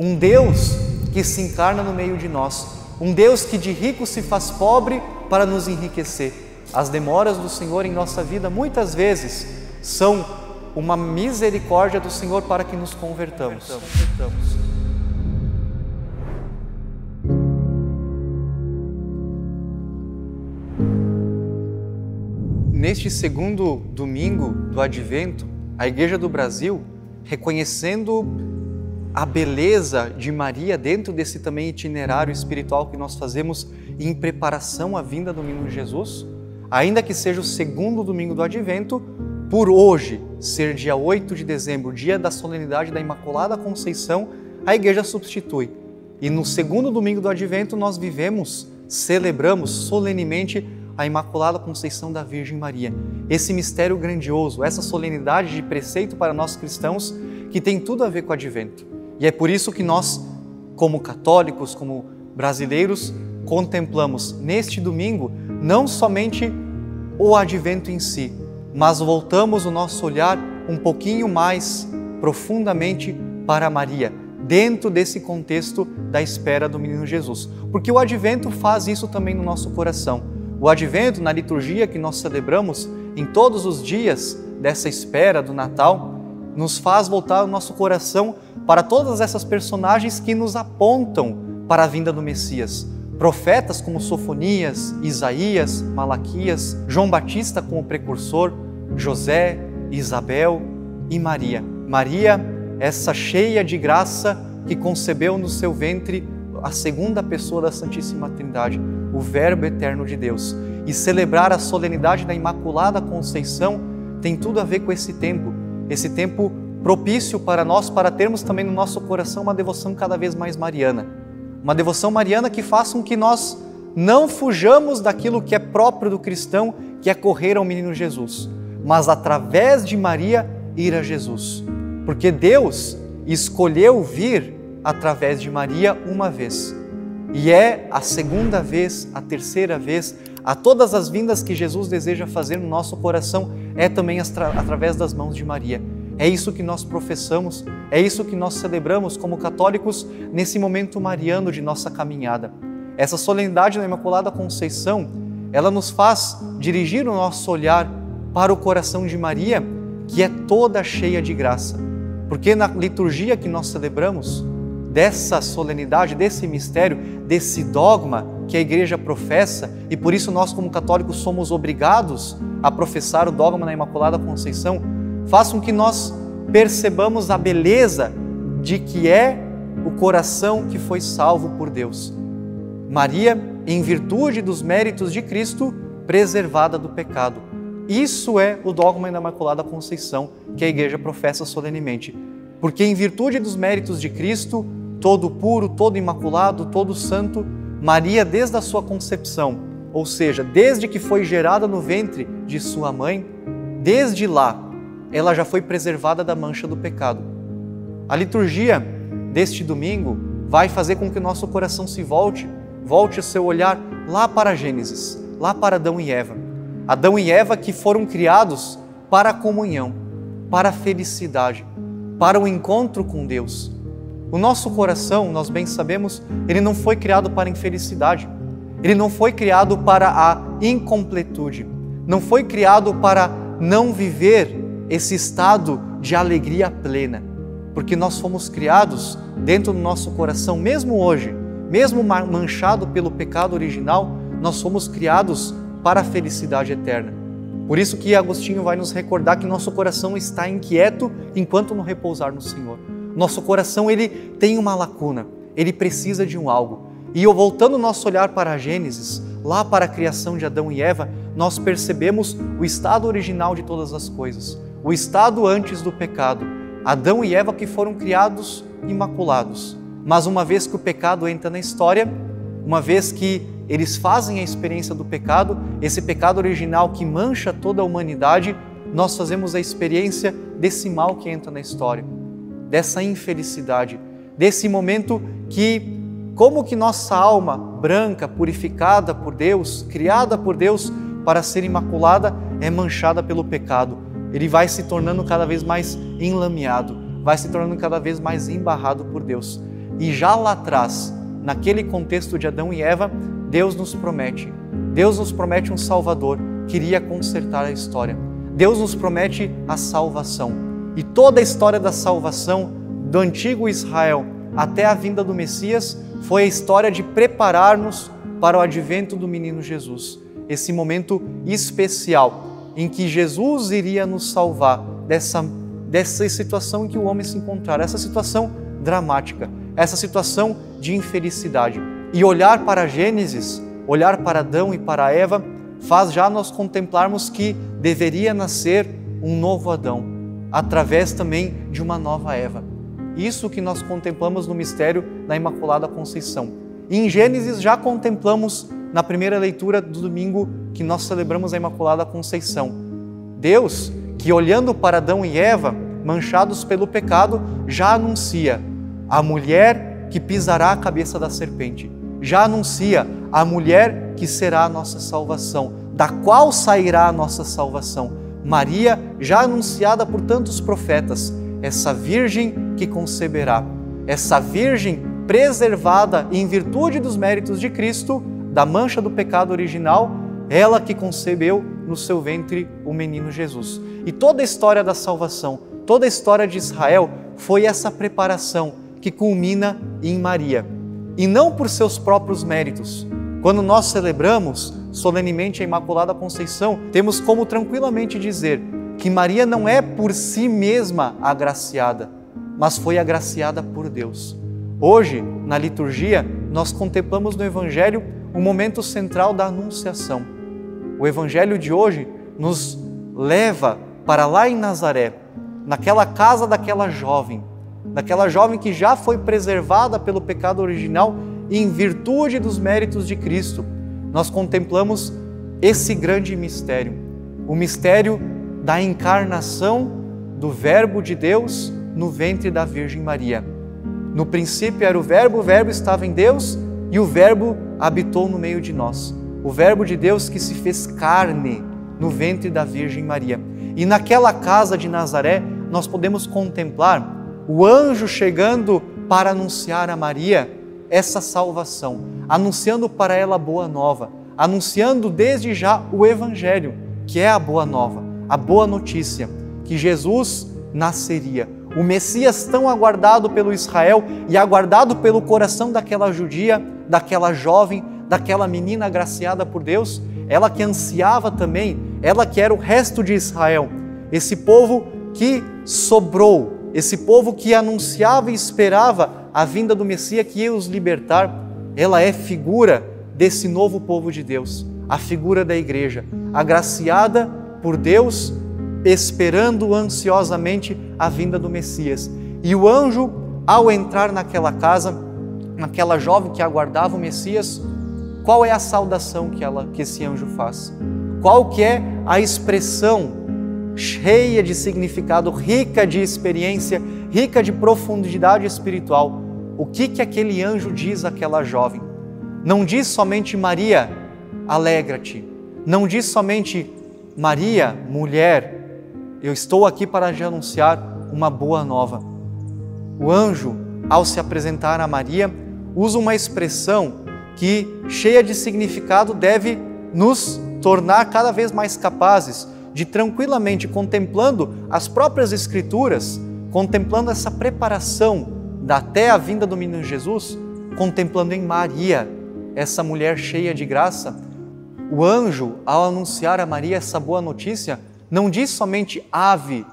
Um Deus que se encarna no meio de nós, um Deus que de rico se faz pobre para nos enriquecer. As demoras do Senhor em nossa vida muitas vezes são uma misericórdia do Senhor para que nos convertamos. Neste segundo domingo do Advento, a Igreja do Brasil, reconhecendo a beleza de Maria dentro desse também itinerário espiritual que nós fazemos em preparação à vinda do menino Jesus, ainda que seja o segundo domingo do Advento, por hoje ser dia 8 de dezembro, dia da solenidade da Imaculada Conceição, a Igreja substitui. E no segundo domingo do Advento nós celebramos solenemente a Imaculada Conceição da Virgem Maria. Esse mistério grandioso, essa solenidade de preceito para nós cristãos que tem tudo a ver com o Advento. E é por isso que nós, como católicos, como brasileiros, contemplamos neste domingo não somente o Advento em si, mas voltamos o nosso olhar um pouquinho mais profundamente para Maria, dentro desse contexto da espera do menino Jesus. Porque o Advento faz isso também no nosso coração. O Advento, na liturgia que nós celebramos em todos os dias dessa espera do Natal, nos faz voltar o nosso coração para todas essas personagens que nos apontam para a vinda do Messias. Profetas como Sofonias, Isaías, Malaquias, João Batista como precursor, José, Isabel e Maria. Maria, essa cheia de graça que concebeu no seu ventre a segunda pessoa da Santíssima Trindade, o Verbo eterno de Deus. E celebrar a solenidade da Imaculada Conceição tem tudo a ver com esse tempo propício para nós, para termos também no nosso coração uma devoção cada vez mais mariana. Uma devoção mariana que faça com que nós não fujamos daquilo que é próprio do cristão, que é correr ao menino Jesus, mas através de Maria ir a Jesus. Porque Deus escolheu vir através de Maria uma vez. E é a segunda vez, a terceira vez, a todas as vindas que Jesus deseja fazer no nosso coração, é também através das mãos de Maria. É isso que nós professamos, é isso que nós celebramos como católicos nesse momento mariano de nossa caminhada. Essa solenidade da Imaculada Conceição, ela nos faz dirigir o nosso olhar para o coração de Maria, que é toda cheia de graça. Porque na liturgia que nós celebramos, dessa solenidade, desse mistério, desse dogma que a Igreja professa, e por isso nós como católicos somos obrigados a professar o dogma da Imaculada Conceição, faz com que nós percebamos a beleza de que é o coração que foi salvo por Deus. Maria, em virtude dos méritos de Cristo, preservada do pecado. Isso é o dogma da Imaculada Conceição que a Igreja professa solenemente. Porque em virtude dos méritos de Cristo, todo puro, todo imaculado, todo santo, Maria, desde a sua concepção, ou seja, desde que foi gerada no ventre de sua mãe, desde lá, ela já foi preservada da mancha do pecado. A liturgia deste domingo vai fazer com que o nosso coração se volte o seu olhar lá para Gênesis, lá para Adão e Eva. Adão e Eva que foram criados para a comunhão, para a felicidade, para o encontro com Deus. O nosso coração, nós bem sabemos, ele não foi criado para a infelicidade, ele não foi criado para a incompletude, não foi criado para não viver esse estado de alegria plena, porque nós fomos criados dentro do nosso coração, mesmo hoje, mesmo manchado pelo pecado original, nós fomos criados para a felicidade eterna. Por isso que Agostinho vai nos recordar que nosso coração está inquieto enquanto não repousar no Senhor. Nosso coração, ele tem uma lacuna, ele precisa de um algo. E voltando o nosso olhar para a Gênesis, lá para a criação de Adão e Eva, nós percebemos o estado original de todas as coisas, o estado antes do pecado. Adão e Eva que foram criados imaculados. Mas uma vez que o pecado entra na história, uma vez que eles fazem a experiência do pecado, esse pecado original que mancha toda a humanidade, nós fazemos a experiência desse mal que entra na história, dessa infelicidade, desse momento que, como que nossa alma branca, purificada por Deus, criada por Deus para ser imaculada, é manchada pelo pecado. Ele vai se tornando cada vez mais enlameado, vai se tornando cada vez mais embarrado por Deus. E já lá atrás, naquele contexto de Adão e Eva, Deus nos promete um Salvador que iria consertar a história. Deus nos promete a salvação. E toda a história da salvação do antigo Israel até a vinda do Messias foi a história de preparar-nos para o advento do menino Jesus. Esse momento especial em que Jesus iria nos salvar dessa situação em que o homem se encontrara, essa situação dramática, essa situação de infelicidade. E olhar para Gênesis, olhar para Adão e para Eva, faz já nós contemplarmos que deveria nascer um novo Adão, através também de uma nova Eva. Isso que nós contemplamos no mistério da Imaculada Conceição. E em Gênesis já contemplamos na primeira leitura do domingo que nós celebramos a Imaculada Conceição. Deus, que olhando para Adão e Eva, manchados pelo pecado, já anuncia a mulher que pisará a cabeça da serpente. Já anuncia a mulher que será a nossa salvação, da qual sairá a nossa salvação. Maria, já anunciada por tantos profetas, essa virgem que conceberá, essa virgem preservada em virtude dos méritos de Cristo, da mancha do pecado original, ela que concebeu no seu ventre o menino Jesus. E toda a história da salvação, toda a história de Israel foi essa preparação que culmina em Maria. E não por seus próprios méritos. Quando nós celebramos solenemente a Imaculada Conceição, temos como tranquilamente dizer que Maria não é por si mesma agraciada, mas foi agraciada por Deus. Hoje, na liturgia, nós contemplamos no Evangelho o momento central da Anunciação. O Evangelho de hoje nos leva para lá em Nazaré, naquela casa daquela jovem que já foi preservada pelo pecado original e em virtude dos méritos de Cristo. Nós contemplamos esse grande mistério, o mistério da encarnação do Verbo de Deus no ventre da Virgem Maria. No princípio era o Verbo estava em Deus e o Verbo habitou no meio de nós. O Verbo de Deus que se fez carne no ventre da Virgem Maria. E naquela casa de Nazaré nós podemos contemplar o anjo chegando para anunciar a Maria essa salvação, anunciando para ela a boa nova, anunciando desde já o Evangelho, que é a boa nova, a boa notícia, que Jesus nasceria. O Messias tão aguardado pelo Israel e aguardado pelo coração daquela judia, daquela jovem, daquela menina agraciada por Deus, ela que ansiava também, ela que era o resto de Israel, esse povo que sobrou, esse povo que anunciava e esperava a vinda do Messias que ia os libertar. Ela é figura desse novo povo de Deus, a figura da igreja, agraciada por Deus, esperando ansiosamente a vinda do Messias. E o anjo, ao entrar naquela casa, naquela jovem que aguardava o Messias, qual é a saudação que esse anjo faz? Qual que é a expressão cheia de significado, rica de experiência, rica de profundidade espiritual? O que aquele anjo diz àquela jovem? Não diz somente Maria, alegra-te. Não diz somente Maria, mulher, eu estou aqui para te anunciar uma boa nova. O anjo, ao se apresentar a Maria, usa uma expressão que, cheia de significado, deve nos tornar cada vez mais capazes de tranquilamente, contemplando as próprias Escrituras, contemplando essa preparação até a vinda do menino Jesus, contemplando em Maria, essa mulher cheia de graça. O anjo, ao anunciar a Maria essa boa notícia, não diz somente ave,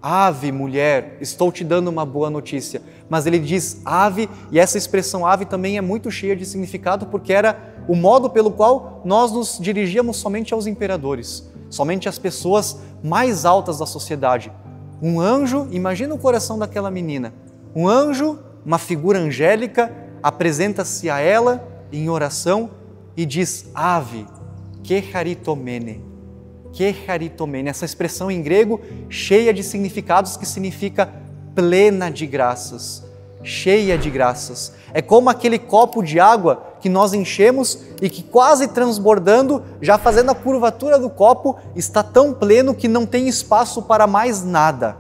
ave mulher, estou te dando uma boa notícia, mas ele diz ave, e essa expressão ave também é muito cheia de significado, porque era o modo pelo qual nós nos dirigíamos somente aos imperadores, somente às pessoas mais altas da sociedade. Um anjo, imagina o coração daquela menina, um anjo, uma figura angélica, apresenta-se a ela em oração e diz ave, que charitomene, essa expressão em grego cheia de significados que significa plena de graças, cheia de graças. É como aquele copo de água que nós enchemos e que quase transbordando, já fazendo a curvatura do copo, está tão pleno que não tem espaço para mais nada.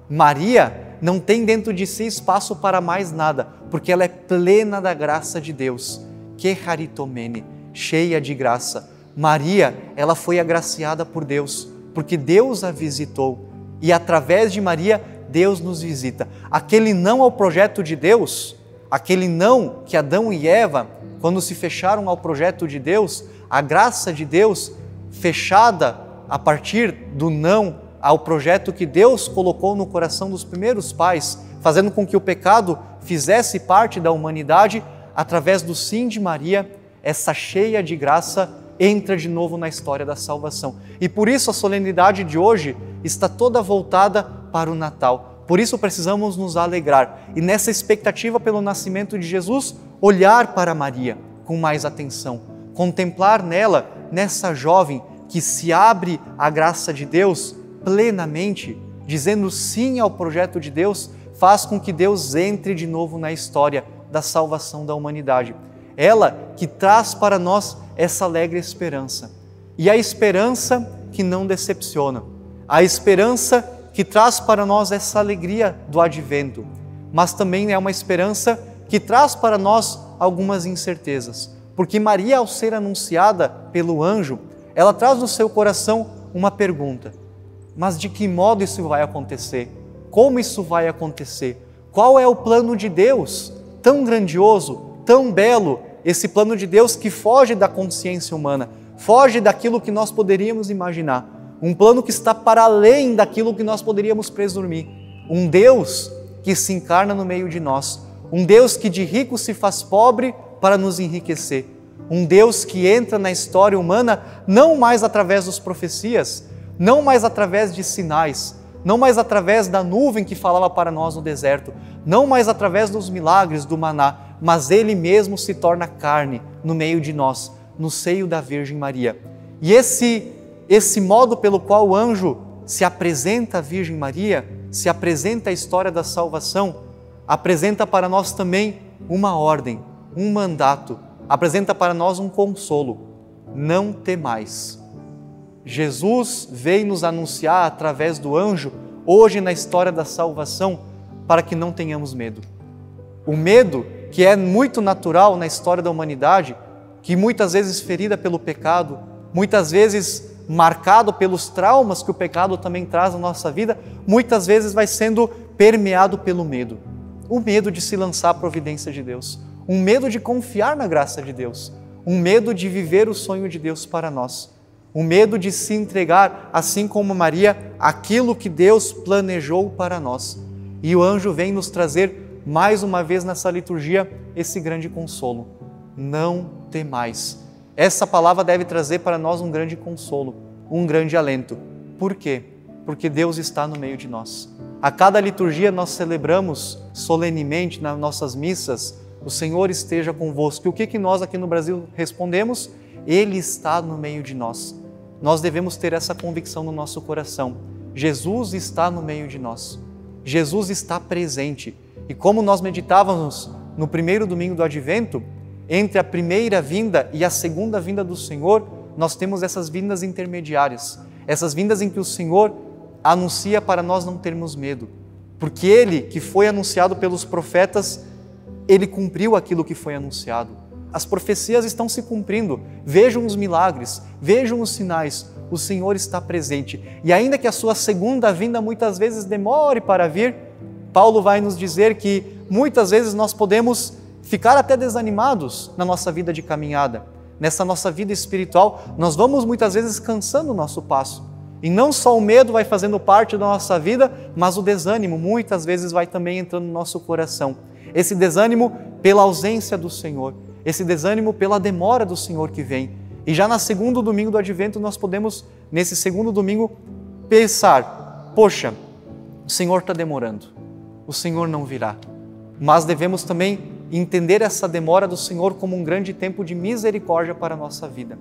Maria não tem dentro de si espaço para mais nada, porque ela é plena da graça de Deus. Que haritomene, cheia de graça. Maria, ela foi agraciada por Deus, porque Deus a visitou. E através de Maria, Deus nos visita. Aquele não ao projeto de Deus, aquele não que Adão e Eva, quando se fecharam ao projeto de Deus, a graça de Deus fechada a partir do não ao projeto que Deus colocou no coração dos primeiros pais, fazendo com que o pecado fizesse parte da humanidade, através do sim de Maria, essa cheia de graça entra de novo na história da salvação. E por isso a solenidade de hoje está toda voltada para o Natal. Por isso precisamos nos alegrar e nessa expectativa pelo nascimento de Jesus, olhar para Maria com mais atenção, contemplar nela, nessa jovem que se abre à graça de Deus plenamente, dizendo sim ao projeto de Deus, faz com que Deus entre de novo na história da salvação da humanidade. Ela que traz para nós essa alegre esperança. E a esperança que não decepciona. A esperança que traz para nós essa alegria do advento. Mas também é uma esperança que traz para nós algumas incertezas. Porque Maria, ao ser anunciada pelo anjo, ela traz no seu coração uma pergunta. Mas de que modo isso vai acontecer? Como isso vai acontecer? Qual é o plano de Deus? Tão grandioso, tão belo, esse plano de Deus que foge da consciência humana, foge daquilo que nós poderíamos imaginar. Um plano que está para além daquilo que nós poderíamos presumir. Um Deus que se encarna no meio de nós. Um Deus que de rico se faz pobre para nos enriquecer. Um Deus que entra na história humana não mais através das profecias, não mais através de sinais, não mais através da nuvem que falava para nós no deserto, não mais através dos milagres do maná, mas Ele mesmo se torna carne no meio de nós, no seio da Virgem Maria. E esse modo pelo qual o anjo se apresenta à Virgem Maria, se apresenta a história da salvação, apresenta para nós também uma ordem, um mandato, apresenta para nós um consolo. Não temais. Jesus veio nos anunciar através do anjo, hoje na história da salvação, para que não tenhamos medo. O medo, que é muito natural na história da humanidade, que muitas vezes ferida pelo pecado, muitas vezes marcado pelos traumas que o pecado também traz na nossa vida, muitas vezes vai sendo permeado pelo medo. O medo de se lançar à providência de Deus, um medo de confiar na graça de Deus, um medo de viver o sonho de Deus para nós. O medo de se entregar, assim como Maria, aquilo que Deus planejou para nós. E o anjo vem nos trazer, mais uma vez nessa liturgia, esse grande consolo. Não temais. Essa palavra deve trazer para nós um grande consolo, um grande alento. Por quê? Porque Deus está no meio de nós. A cada liturgia nós celebramos solenemente nas nossas missas, o Senhor esteja convosco. E o que nós aqui no Brasil respondemos? Ele está no meio de nós. Nós devemos ter essa convicção no nosso coração. Jesus está no meio de nós. Jesus está presente. E como nós meditávamos no primeiro domingo do Advento, entre a primeira vinda e a segunda vinda do Senhor, nós temos essas vindas intermediárias. Essas vindas em que o Senhor anuncia para nós não termos medo. Porque Ele, que foi anunciado pelos profetas, Ele cumpriu aquilo que foi anunciado. As profecias estão se cumprindo. Vejam os milagres, vejam os sinais. O Senhor está presente. E ainda que a sua segunda vinda muitas vezes demore para vir, Paulo vai nos dizer que muitas vezes nós podemos ficar até desanimados na nossa vida de caminhada. Nessa nossa vida espiritual, nós vamos muitas vezes cansando o nosso passo. E não só o medo vai fazendo parte da nossa vida, mas o desânimo muitas vezes vai também entrando no nosso coração. Esse desânimo pela ausência do Senhor. Esse desânimo pela demora do Senhor que vem. E já no segundo domingo do Advento nós podemos, nesse segundo domingo, pensar, poxa, o Senhor está demorando, o Senhor não virá. Mas devemos também entender essa demora do Senhor como um grande tempo de misericórdia para a nossa vida.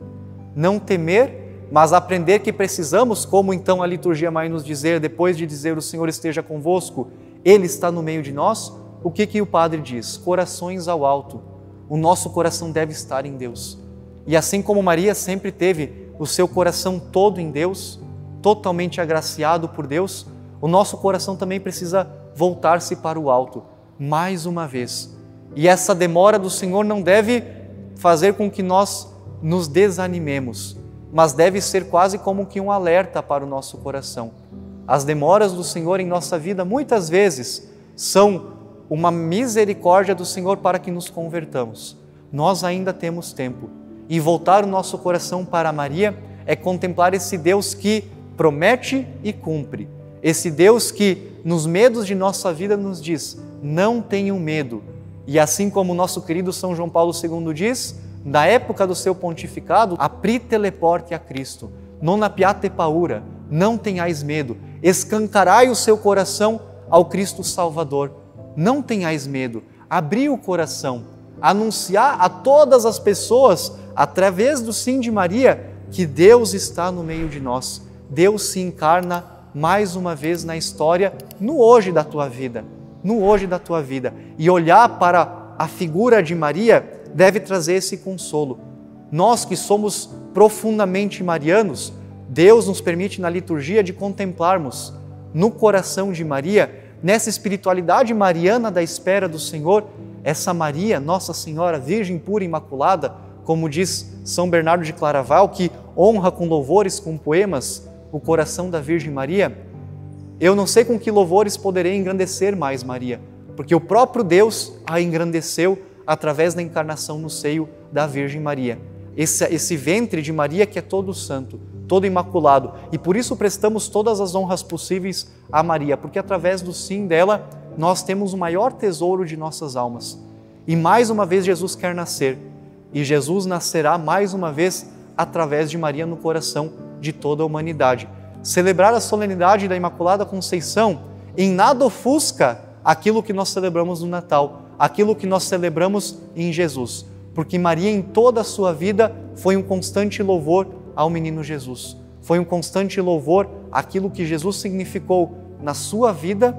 Não temer, mas aprender que precisamos, como então a liturgia vai nos dizer, depois de dizer o Senhor esteja convosco, Ele está no meio de nós, o que o Padre diz? Corações ao alto. O nosso coração deve estar em Deus. E assim como Maria sempre teve o seu coração todo em Deus, totalmente agraciado por Deus, o nosso coração também precisa voltar-se para o alto mais uma vez. E essa demora do Senhor não deve fazer com que nós nos desanimemos, mas deve ser quase como que um alerta para o nosso coração. As demoras do Senhor em nossa vida muitas vezes são uma misericórdia do Senhor para que nos convertamos. Nós ainda temos tempo. E voltar o nosso coração para Maria é contemplar esse Deus que promete e cumpre. Esse Deus que, nos medos de nossa vida, nos diz: não tenham medo. E assim como o nosso querido São João Paulo II diz, na época do seu pontificado, apri teleporte a Cristo, non abbiate paura, não tenhais medo, escancarai o seu coração ao Cristo Salvador. Não tenhais medo, abri o coração, anunciar a todas as pessoas, através do sim de Maria, que Deus está no meio de nós. Deus se encarna mais uma vez na história, no hoje da tua vida, no hoje da tua vida. E olhar para a figura de Maria deve trazer esse consolo. Nós que somos profundamente marianos, Deus nos permite na liturgia de contemplarmos no coração de Maria, nessa espiritualidade mariana da espera do Senhor, essa Maria, Nossa Senhora, Virgem pura e imaculada, como diz São Bernardo de Claraval, que honra com louvores, com poemas, o coração da Virgem Maria. Eu não sei com que louvores poderei engrandecer mais Maria, porque o próprio Deus a engrandeceu através da encarnação no seio da Virgem Maria. Esse ventre de Maria que é todo santo, todo imaculado. E por isso prestamos todas as honras possíveis a Maria, porque através do sim dela nós temos o maior tesouro de nossas almas. E mais uma vez Jesus quer nascer. E Jesus nascerá mais uma vez através de Maria no coração de toda a humanidade. Celebrar a solenidade da Imaculada Conceição em nada ofusca aquilo que nós celebramos no Natal, aquilo que nós celebramos em Jesus. Porque Maria em toda a sua vida foi um constante louvor ao menino Jesus. Foi um constante louvor àquilo que Jesus significou na sua vida,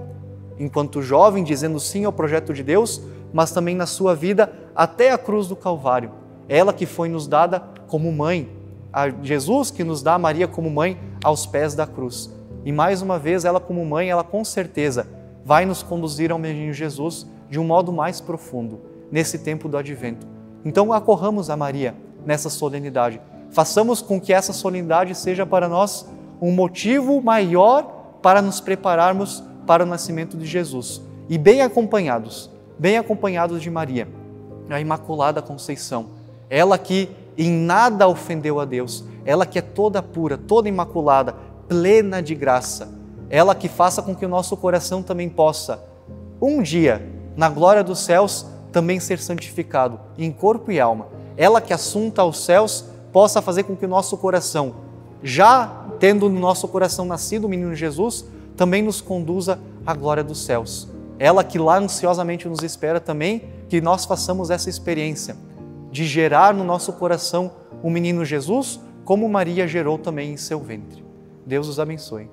enquanto jovem, dizendo sim ao projeto de Deus, mas também na sua vida até a cruz do Calvário. Ela que foi nos dada como mãe, a Jesus que nos dá a Maria como mãe aos pés da cruz. E mais uma vez, ela como mãe, ela com certeza vai nos conduzir ao menino Jesus de um modo mais profundo, nesse tempo do Advento. Então acorramos a Maria nessa solenidade. Façamos com que essa solenidade seja para nós um motivo maior para nos prepararmos para o nascimento de Jesus. E bem acompanhados de Maria, a Imaculada Conceição. Ela que em nada ofendeu a Deus, ela que é toda pura, toda imaculada, plena de graça. Ela que faça com que o nosso coração também possa, um dia, na glória dos céus, também ser santificado em corpo e alma. Ela que assunta aos céus possa fazer com que o nosso coração, já tendo no nosso coração nascido o menino Jesus, também nos conduza à glória dos céus. Ela que lá ansiosamente nos espera também, que nós façamos essa experiência de gerar no nosso coração o menino Jesus, como Maria gerou também em seu ventre. Deus os abençoe.